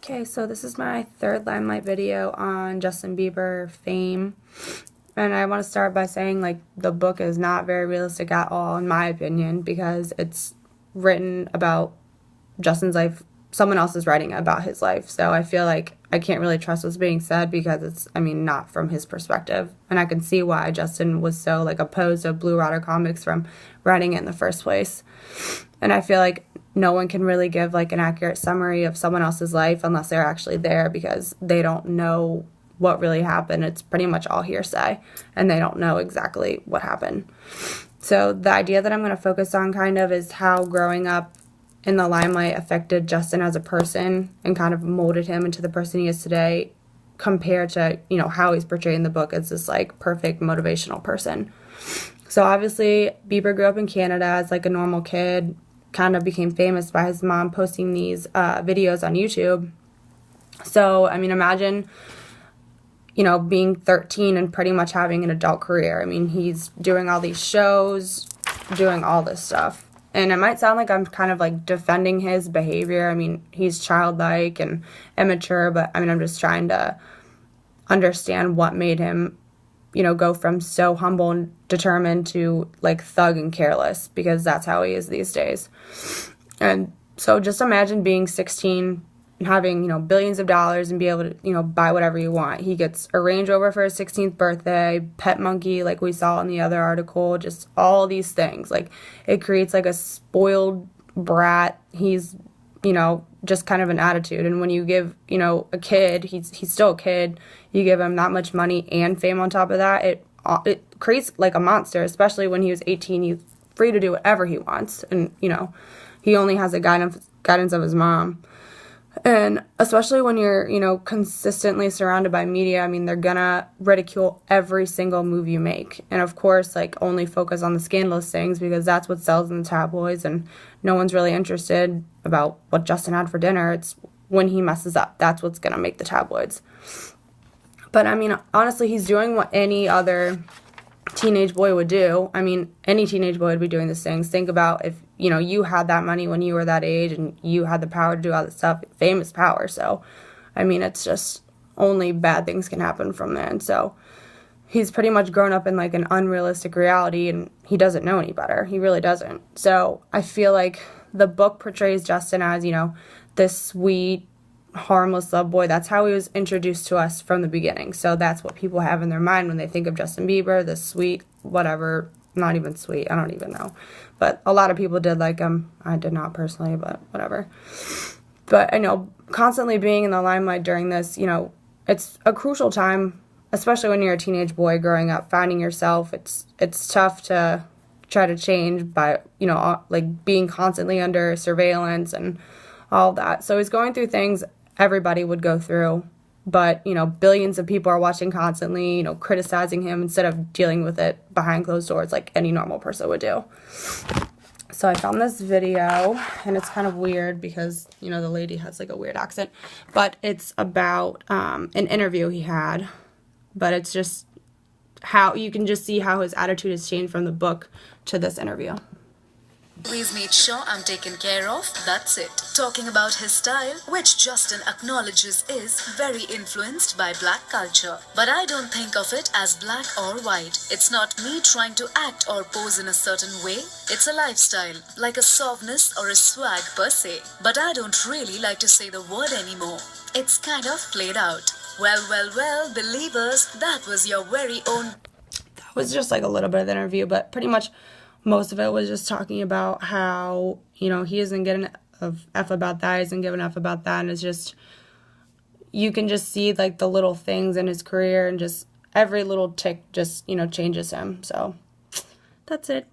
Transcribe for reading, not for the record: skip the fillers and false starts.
Okay, so this is my third Limelight video on Justin Bieber fame. And I want to start by saying, like, the book is not very realistic at all, in my opinion, because it's written about Justin's life. Someone else is writing about his life. So I feel like I can't really trust what's being said because it's, not from his perspective. And I can see why Justin was so, opposed to Blue Rider Comics from writing it in the first place. And I feel like no one can really give, an accurate summary of someone else's life unless they're actually there, because they don't know what really happened. It's pretty much all hearsay, and they don't know exactly what happened. So the idea that I'm going to focus on kind of is how growing up in the limelight affected Justin as a person and kind of molded him into the person he is today, compared to, how he's portrayed in the book as this, perfect motivational person. So obviously, Bieber grew up in Canada as, a normal kid, kind of became famous by his mom posting these videos on YouTube. So, imagine, being 13 and pretty much having an adult career. He's doing all these shows, doing all this stuff. And it might sound like I'm kind of, defending his behavior. He's childlike and immature, but, I'm just trying to understand what made him, go from so humble and determined to, thug and careless, because that's how he is these days. And so just imagine being 16 and having, billions of dollars and be able to, buy whatever you want. He gets a Range Rover for his 16th birthday, pet monkey like we saw in the other article, just all these things. It creates, a spoiled brat. He's, just kind of an attitude. And when you give, a kid, he's still a kid, you give him that much money and fame on top of that, it creates a monster, especially when he was 18. He's free to do whatever he wants. And, he only has the guidance of his mom. And especially when you're, consistently surrounded by media, they're gonna ridicule every single move you make. And of course, only focus on the scandalous things, because that's what sells in the tabloids, and no one's really interested about what Justin had for dinner. It's when he messes up. That's what's gonna make the tabloids. But honestly, he's doing what any other teenage boy would do. Any teenage boy would be doing these things. Think about if, you had that money when you were that age and you had the power to do all this stuff. Fame is power. So, it's just only bad things can happen from there. And so he's pretty much grown up in an unrealistic reality, and he doesn't know any better. He really doesn't. So I feel like the book portrays Justin as, this sweet, harmless love boy. That's how he was introduced to us from the beginning. So that's what people have in their mind when they think of Justin Bieber, this sweet, whatever, not even sweet, I don't even know. But a lot of people did like him. I did not personally, but whatever. But I know constantly being in the limelight during this, it's a crucial time, especially when you're a teenage boy growing up, finding yourself. It's tough to try to change by, being constantly under surveillance and all that. So he's going through things everybody would go through, but, billions of people are watching constantly, criticizing him instead of dealing with it behind closed doors like any normal person would do. So I found this video, and it's kind of weird because, the lady has a weird accent, but it's about an interview he had, but it's just how you can just see how his attitude has changed from the book to this interview. Always made sure I'm taken care of, that's it. Talking about his style, which Justin acknowledges is very influenced by black culture. But I don't think of it as black or white. It's not me trying to act or pose in a certain way. It's a lifestyle, like a softness or a swag per se. But I don't really like to say the word anymore. It's kind of played out. Well, believers, that was your very own... That was just a little bit of the interview, but pretty much most of it was just talking about how, he isn't getting an F about that, he isn't giving an F about that, and it's just, you can just see, the little things in his career, and just every little tick just, changes him. So, that's it.